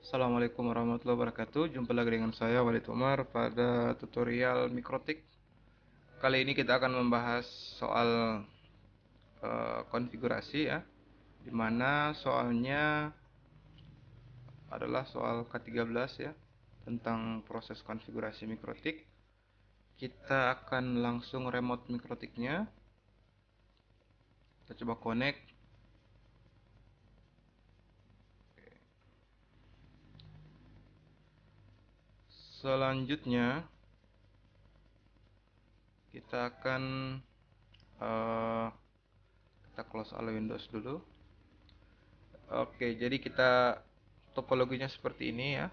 Assalamualaikum warahmatullahi wabarakatuh. Jumpa lagi dengan saya Walid Umar pada tutorial Mikrotik. Kali ini kita akan membahas soal konfigurasi ya, dimana soalnya adalah soal K13 ya, tentang proses konfigurasi Mikrotik. Kita akan langsung remote Mikrotiknya. Kita coba connect. Selanjutnya kita akan kita close all Windows dulu. Oke, jadi kita topologinya seperti ini ya.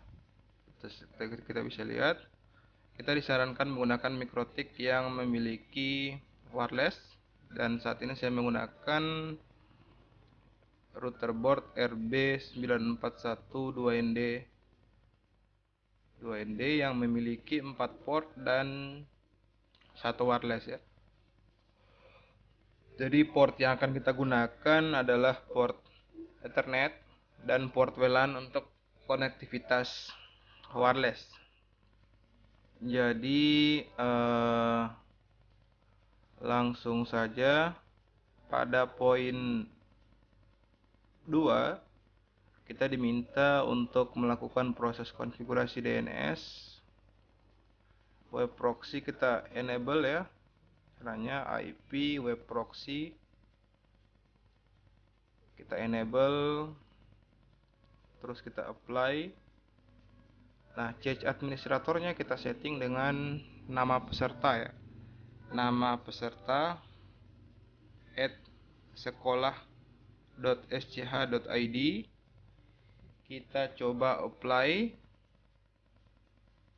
Kita bisa lihat, kita disarankan menggunakan Mikrotik yang memiliki wireless, dan saat ini saya menggunakan router board RB941 2ND yang memiliki 4 port dan 1 wireless ya. Jadi port yang akan kita gunakan adalah port Ethernet dan port WLAN untuk konektivitas wireless. Jadi langsung saja pada poin 2 kita diminta untuk melakukan proses konfigurasi DNS. Web proxy kita enable ya, caranya IP web proxy kita enable, terus kita apply. Nah, change administratornya kita setting dengan nama peserta ya, nama peserta @sekolah.sch.id. kita coba apply,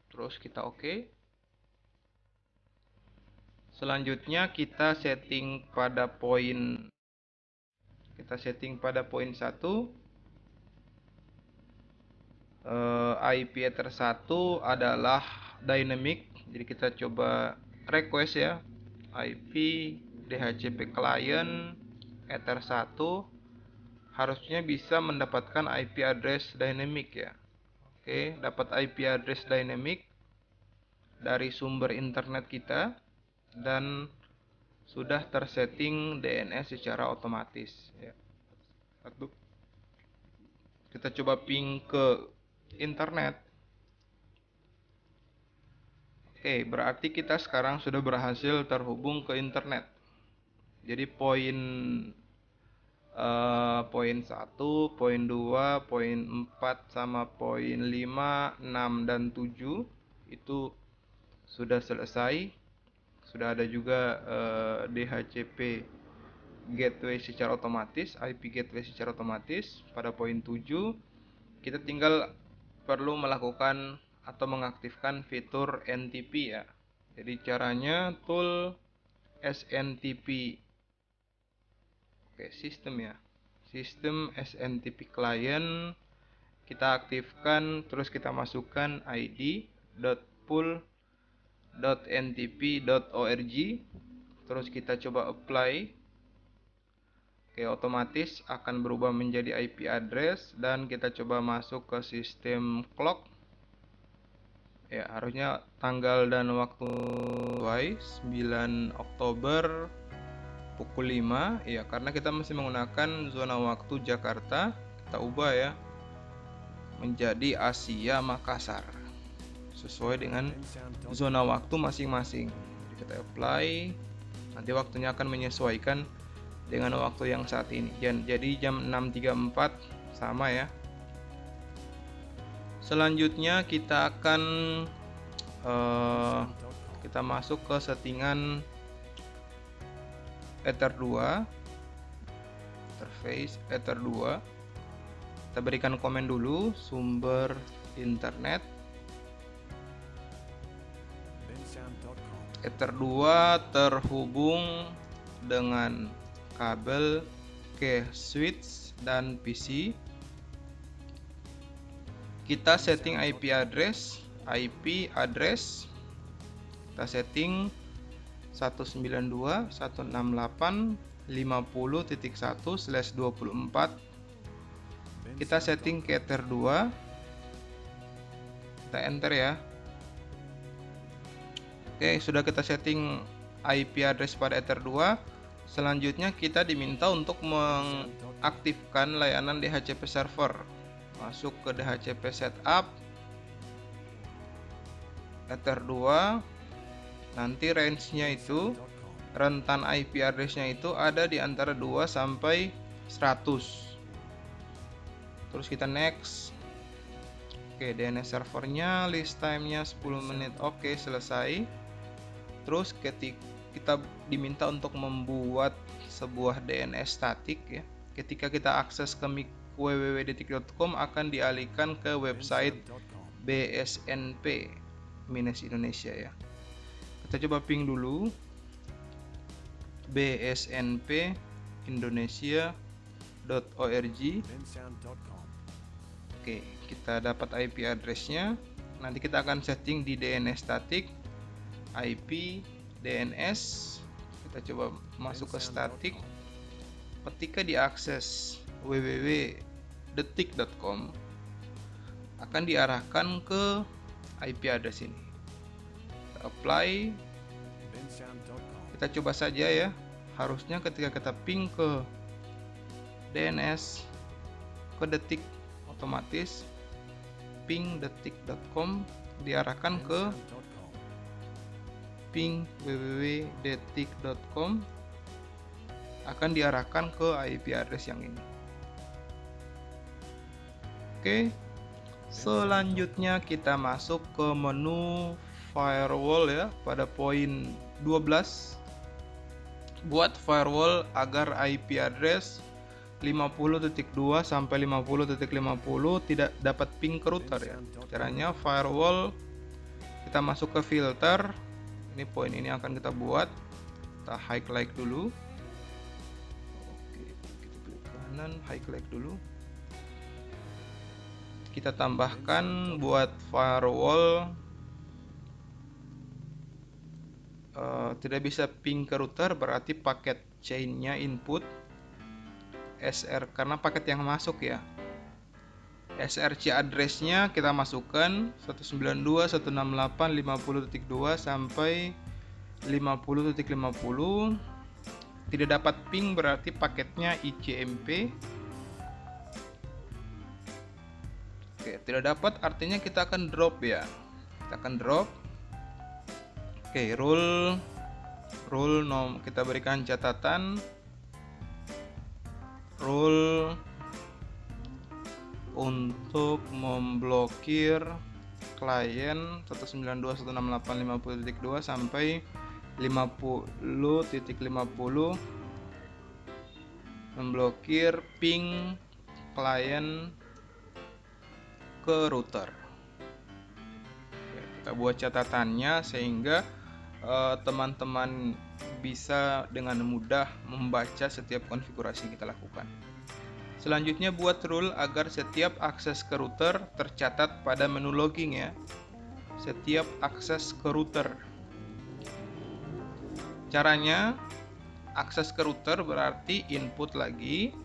terus kita oke. Selanjutnya kita setting pada poin 1. IP Ether 1 adalah dynamic, jadi kita coba request ya, IP DHCP client Ether 1 harusnya bisa mendapatkan IP address dynamic ya. Oke, dapat IP address dynamic dari sumber internet kita dan sudah tersetting DNS secara otomatis ya. Kita coba ping ke internet. Oke, berarti kita sekarang sudah berhasil terhubung ke internet. Jadi poin 1, poin 2, poin 4 sama poin 5, 6 dan 7 itu sudah selesai. Sudah ada juga DHCP gateway secara otomatis, IP gateway secara otomatis. Pada poin 7 kita tinggal perlu melakukan atau mengaktifkan fitur NTP ya. Jadi caranya tool SNTP. Oke, sistem ya. Sistem SNTP client kita aktifkan, terus kita masukkan id.pool.ntp.org, terus kita coba apply. Oke, otomatis akan berubah menjadi IP address dan kita coba masuk ke sistem clock. Ya, harusnya tanggal dan waktu 9 Oktober pukul 5 ya, karena kita masih menggunakan zona waktu Jakarta. Kita ubah ya menjadi Asia Makassar sesuai dengan zona waktu masing-masing. Kita apply, nanti waktunya akan menyesuaikan dengan waktu yang saat ini. Jadi jam 6.34 sama ya. Selanjutnya kita akan kita masuk ke settingan Ether 2, interface Ether 2. Kita berikan komen dulu sumber internet. Ether 2 terhubung dengan kabel ke switch dan PC. Kita setting IP address kita setting 192.168.50.1/24. Kita setting ke Ether 2 Kita enter ya. Oke, sudah kita setting IP address pada Ether 2. Selanjutnya kita diminta untuk mengaktifkan layanan DHCP server. Masuk ke DHCP setup Ether 2. Nanti range-nya itu, rentan IP address-nya itu ada di antara 2 sampai 100. Terus kita next. Oke, DNS servernya, list time-nya 10 menit. Oke, selesai. Terus ketika kita diminta untuk membuat sebuah DNS statik ya. Ketika kita akses ke www.detik.com akan dialihkan ke website BSNP Minus Indonesia ya. Kita coba ping dulu bsnp-indonesia.org. Oke, kita dapat IP address-nya. Nanti kita akan setting di DNS static IP DNS. Kita coba masuk ke static. Ketika diakses www.detik.com akan diarahkan ke IP address ini. Kita apply. Kita coba saja ya. Harusnya ketika kita ping ke DNS ke detik, otomatis ping detik.com diarahkan ke ping www.detik.com, akan diarahkan ke IP address yang ini. Oke, selanjutnya kita masuk ke menu firewall ya, pada poin 12. Buat firewall agar IP address 50.2 sampai 50.50 tidak dapat ping ke router ya. Caranya firewall, kita masuk ke filter. Ini poin ini akan kita buat. Kita highlight dulu. Oke, kita klik kanan, highlight dulu. Kita tambahkan buat firewall tidak bisa ping ke router, berarti paket chainnya input SR, karena paket yang masuk ya. SRC address-nya kita masukkan 192.168.50.2 sampai 50.50. Tidak dapat ping berarti paketnya ICMP. Oke, tidak dapat artinya kita akan drop ya. Kita akan drop. Oke, rule kita berikan catatan. Rule untuk memblokir klien 192.168.50.2 sampai 50.50, memblokir ping klien ke router. Oke, kita buat catatannya sehingga teman-teman bisa dengan mudah membaca setiap konfigurasi yang kita lakukan. Selanjutnya buat rule agar setiap akses ke router tercatat pada menu logging ya. Setiap akses ke router. Caranya, akses ke router berarti input lagi.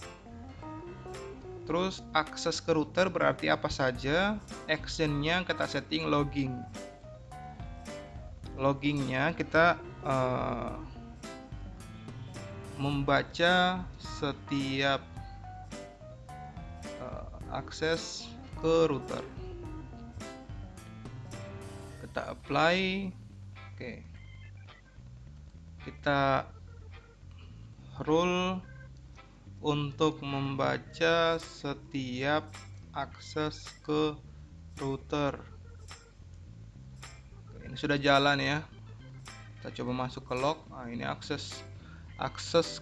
Terus akses ke router berarti apa saja, actionnya kita setting logging. Loggingnya kita membaca setiap akses ke router. Kita apply. Oke. Kita rule untuk membaca setiap akses ke router. Ini sudah jalan ya. Kita coba masuk ke log. Nah, ini akses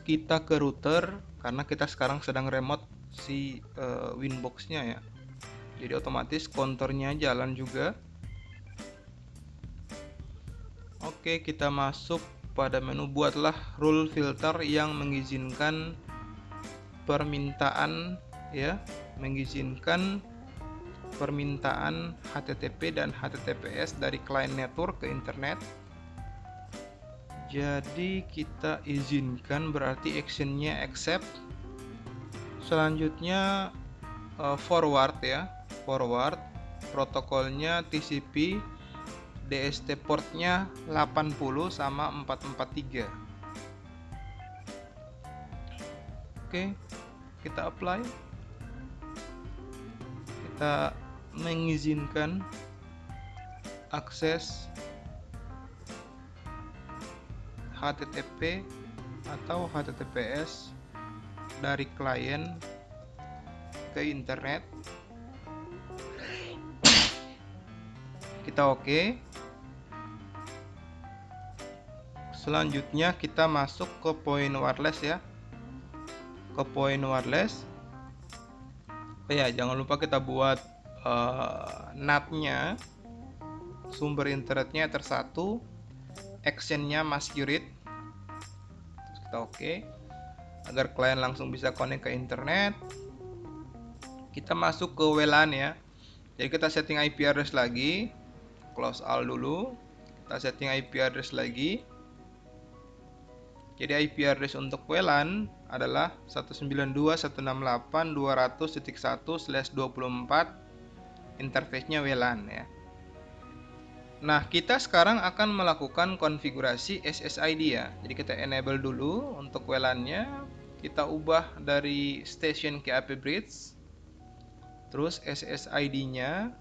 kita ke router karena kita sekarang sedang remote si Winbox-nya ya. Jadi otomatis counternya jalan juga. Oke, kita masuk pada menu buatlah rule filter yang mengizinkan permintaan ya, mengizinkan permintaan HTTP dan HTTPS dari client network ke internet. Jadi kita izinkan berarti actionnya accept. Selanjutnya forward ya, forward protokolnya TCP, DST portnya 80 sama 443. Oke, kita apply. Kita mengizinkan akses HTTP atau HTTPS dari klien ke internet. Kita oke. Selanjutnya kita masuk ke poin wireless ya. Ke poin wireless. Oh ya, jangan lupa kita buat NAT-nya, sumber internetnya Ether1, action-nya masquerade. Terus kita oke. Agar klien langsung bisa connect ke internet. Kita masuk ke WLAN ya. Jadi kita setting IP address lagi. Close all dulu. Kita setting IP address lagi. Jadi IP address untuk WLAN adalah 192.168.200.1/24. Interface-nya WLAN ya. Nah, kita sekarang akan melakukan konfigurasi SSID ya. Jadi kita enable dulu untuk WLAN-nya. Kita ubah dari station ke IP bridge. Terus SSID-nya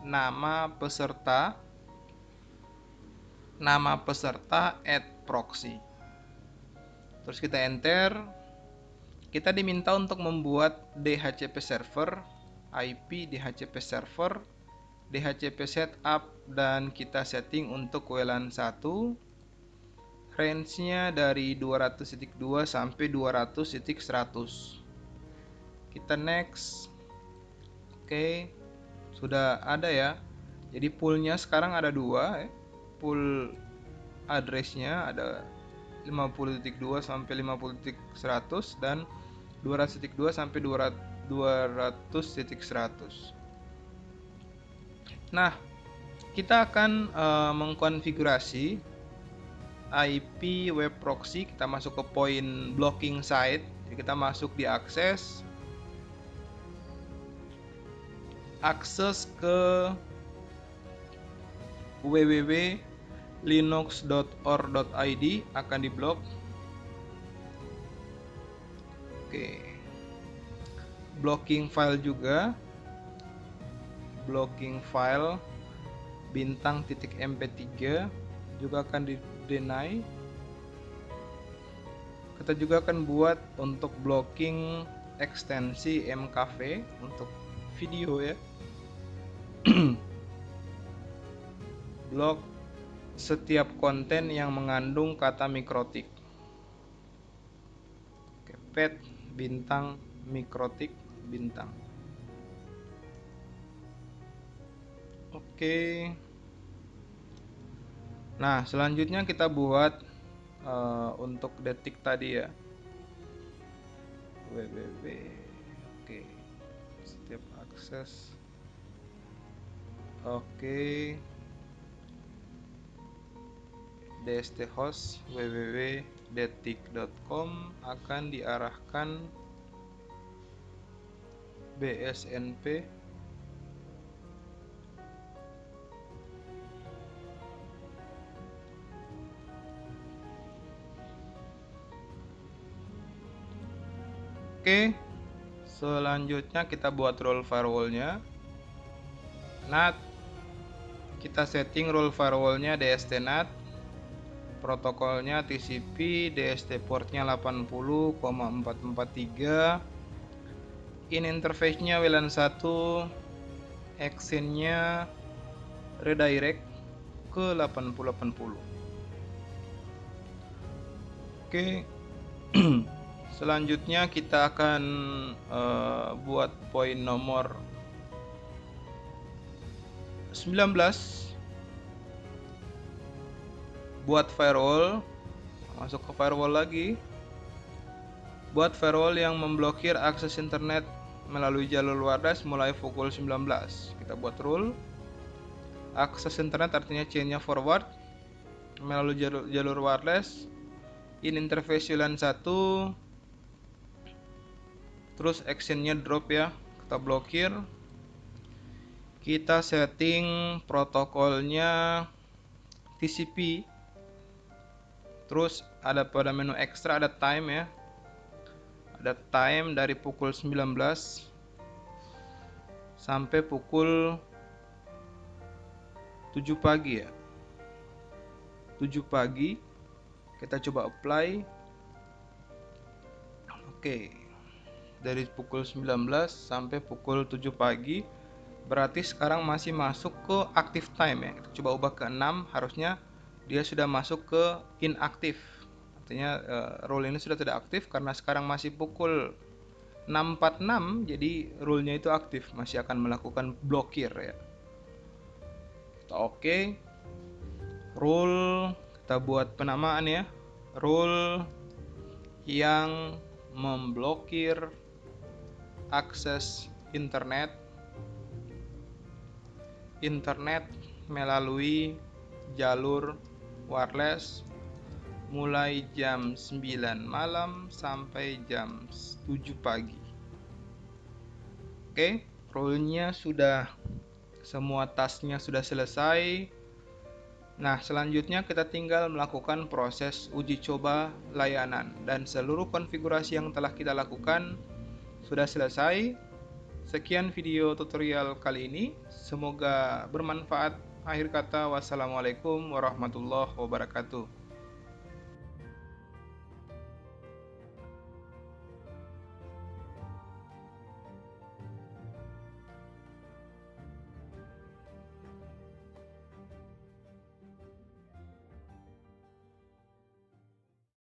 nama peserta @proxy. Terus kita enter. Kita diminta untuk membuat DHCP server, IP DHCP server, DHCP setup, dan kita setting untuk WLAN 1. Range-nya dari 200.2 sampai 200.100. Kita next. Oke, sudah ada ya. Jadi poolnya sekarang ada dua. Pool address-nya ada 50.2 sampai 50.100 dan 200.2 sampai 200.100. Nah, kita akan mengkonfigurasi IP web proxy. Kita masuk ke poin blocking site. Jadi kita masuk di akses ke www.linux.or.id akan diblok. Oke. Blocking file juga. Blocking file bintang.mp3 juga akan di-deny. Kita juga akan buat untuk blocking ekstensi mkv untuk video ya. Blok setiap konten yang mengandung kata mikrotik. Pet bintang mikrotik bintang. Oke. Nah, selanjutnya kita buat untuk detik tadi ya. www. Oke. Setiap akses. Oke. DST host www.detik.com akan diarahkan BSNP Oke, selanjutnya kita buat role firewall-nya. NAT, kita setting role firewall-nya DST NAT, protokolnya TCP, DST portnya 80,443, in interface-nya WLAN 1, action-nya redirect ke 8080. Oke. Selanjutnya kita akan buat poin nomor 19. Buat firewall, masuk ke firewall lagi. Buat firewall yang memblokir akses internet melalui jalur wireless mulai pukul 19. Kita buat rule. Akses internet artinya chain-nya forward melalui jalur wireless. In interface WLAN 1. Terus action-nya drop ya, kita blokir. Kita setting protokolnya TCP. Terus ada pada menu ekstra ada time ya. Ada time dari pukul 19 sampai pukul 7 pagi ya. 7 pagi. Kita coba apply. Oke. Dari pukul 19 sampai pukul 7 pagi. Berarti sekarang masih masuk ke active time ya. Kita coba ubah ke 6, harusnya dia sudah masuk ke inaktif. Artinya rule ini sudah tidak aktif karena sekarang masih pukul 6.46, jadi rule-nya itu aktif, masih akan melakukan blokir ya. Kita oke. Rule kita buat penamaan ya. Rule yang memblokir akses internet melalui jalur wireless mulai jam 9 malam sampai jam 7 pagi. Oke, rule-nya sudah, semua tasknya sudah selesai. Nah, selanjutnya kita tinggal melakukan proses uji coba layanan dan seluruh konfigurasi yang telah kita lakukan sudah selesai. Sekian video tutorial kali ini, semoga bermanfaat. Akhir kata, wassalamualaikum warahmatullahi wabarakatuh.